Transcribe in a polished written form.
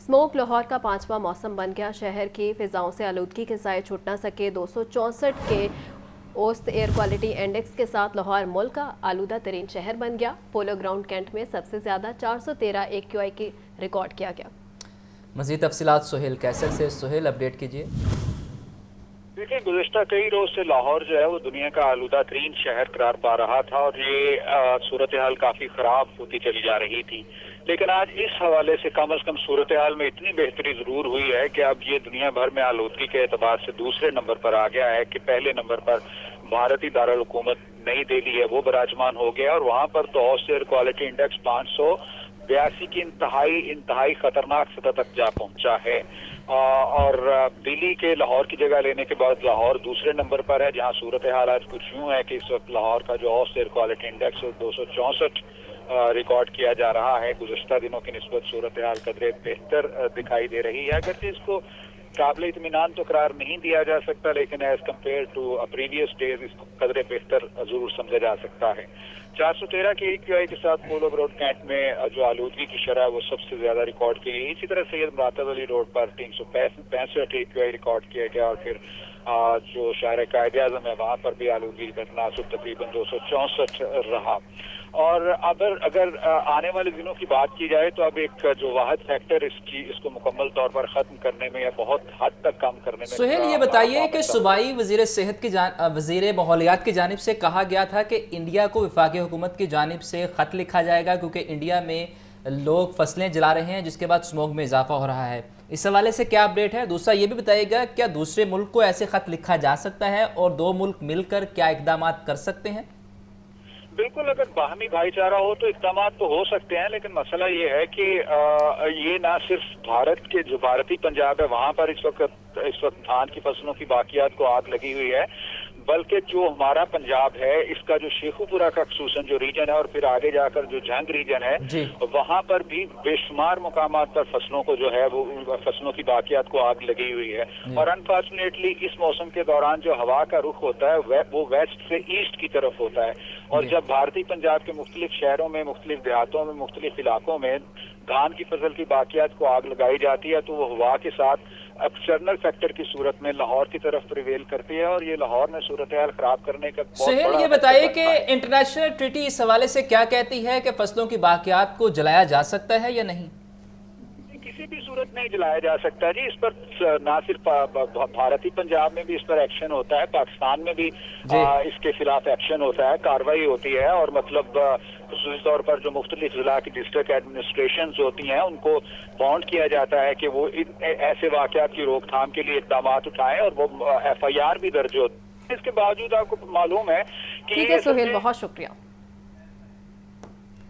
Smoke Lahore का 5वां मौसम बन गया। शहर की फिजाओं से आलूदगी के साए छूट न सके। 264 के औसत एयर क्वालिटी इंडेक्स के साथ लाहौर मुल्क का आलूदा तरीन शहर बन गया। पोलो ग्राउंड कैंट में सबसे ज़्यादा 413 AQI की रिकॉर्ड किया गया। मज़ीद तफसीलात सोहेल कैसर से। सोहेल, अपडेट कीजिए। देखिए, गुज़िश्ता कई रोज से लाहौर जो है वो दुनिया का आलूदा तरीन शहर करार पा रहा था और ये सूरत हाल काफी खराब होती चली जा रही थी। लेकिन आज इस हवाले से कम सूरत हाल में इतनी बेहतरी जरूर हुई है कि अब ये दुनिया भर में आलूदगी के एतबार से दूसरे नंबर पर आ गया है कि पहले नंबर पर भारतीय दारुल हुकूमत नई दिल्ली है, वो विराजमान हो गया और वहां पर तो औसत एयर क्वालिटी इंडेक्स 582 की इंतहाई खतरनाक सतह तक जा पहुंचा है। और दिल्ली के लाहौर की जगह लेने के बाद लाहौर दूसरे नंबर पर है, जहां सूरत हाल आज कुछ यूं है कि इस वक्त लाहौर का जो औसत एयर क्वालिटी इंडेक्स 264 रिकॉर्ड किया जा रहा है। गुज़श्ता दिनों की निस्बत सूरत हाल कदरे बेहतर दिखाई दे रही है। अगरचे इसको काबिल इत्मीनान तो करार नहीं दिया जा सकता, लेकिन as compared to previous days इसको कदरे बेहतर जरूर समझा जा सकता है। 413 के AQI के साथ पोलो ग्राउंड कैंट में जो आलूदगी की शरह वो सबसे ज्यादा रिकॉर्ड की गई। इसी तरह सैयद मुरातब अली रोड पर 365 AQI रिकॉर्ड किया गया और फिर जो शहर कायदे आज़म है वहां पर भी आलूदगी का तनासुब तकरीबन 264 रहा। और अगर आने वाले दिनों की बात की जाए तो अब एक जो वाहिद फैक्टर इसको मुकम्मल तौर पर खत्म करने में या बहुत हद तक कम करने में। सोहेल, ये बताइए कि सूबाई वज़ीर सेहत की वज़ीर माहौलियात की जानिब से कहा गया था कि इंडिया को वफाकी हुकूमत की जानिब से ख़त लिखा जाएगा क्योंकि इंडिया में लोग फसलें जला रहे हैं जिसके बाद स्मोक में इजाफा हो रहा है। इस हवाले से क्या अपडेट है? दूसरा ये भी बताइएगा, क्या दूसरे मुल्क को ऐसे ख़त लिखा जा सकता है और दो मुल्क मिलकर क्या इक़दाम कर सकते हैं? बिल्कुल, अगर बाहमी भाईचारा हो तो इक़दाम तो हो सकते हैं, लेकिन मसला ये है कि ये ना सिर्फ भारत के जो भारतीय पंजाब है वहां पर इस वक्त धान की फसलों की बाकियात को आग लगी हुई है, बल्कि जो हमारा पंजाब है इसका जो शेखुपुरा का खसूसन जो रीजन है और फिर आगे जाकर जो जंग रीजन है वहां पर भी बेशुमार मुकामात पर फसलों को जो है वो फसलों की बाकियात को आग लगी हुई है। और अनफॉर्चुनेटली इस मौसम के दौरान जो हवा का रुख होता है वो वेस्ट से ईस्ट की तरफ होता है और जब भारतीय पंजाब के मुख्तलिफ शहरों में, मुख्तलिफ देहातों में, मुख्तलिफ इलाकों में धान की फसल की बाकियात को आग लगाई जाती है तो वो हवा के साथ एक्सटर्नल फैक्टर की सूरत में लाहौर की तरफ प्रिवेल करती है और ये लाहौर में सूरत हाल खराब करने का सोहेल, ये बताइए कि इंटरनेशनल ट्रीटी इस हवाले से क्या कहती है कि फसलों की बाकियात को जलाया जा सकता है या नहीं? किसी भी सूरत नहीं जलाया जा सकता जी। इस पर ना सिर्फ भारतीय पंजाब में भी इस पर एक्शन होता है, पाकिस्तान में भी इसके खिलाफ एक्शन होता है, कार्रवाई होती है और मतलब खुसूसी तौर पर जो मुख्तलिफ जिला की डिस्ट्रिक्ट एडमिनिस्ट्रेशन होती हैं उनको बॉन्ड किया जाता है कि वो ऐसे वाकयात की रोकथाम के लिए इक़दाम उठाएं और वो FIR भी दर्ज होती है। इसके बावजूद आपको मालूम है कि ठीक है सोहेल, बहुत शुक्रिया।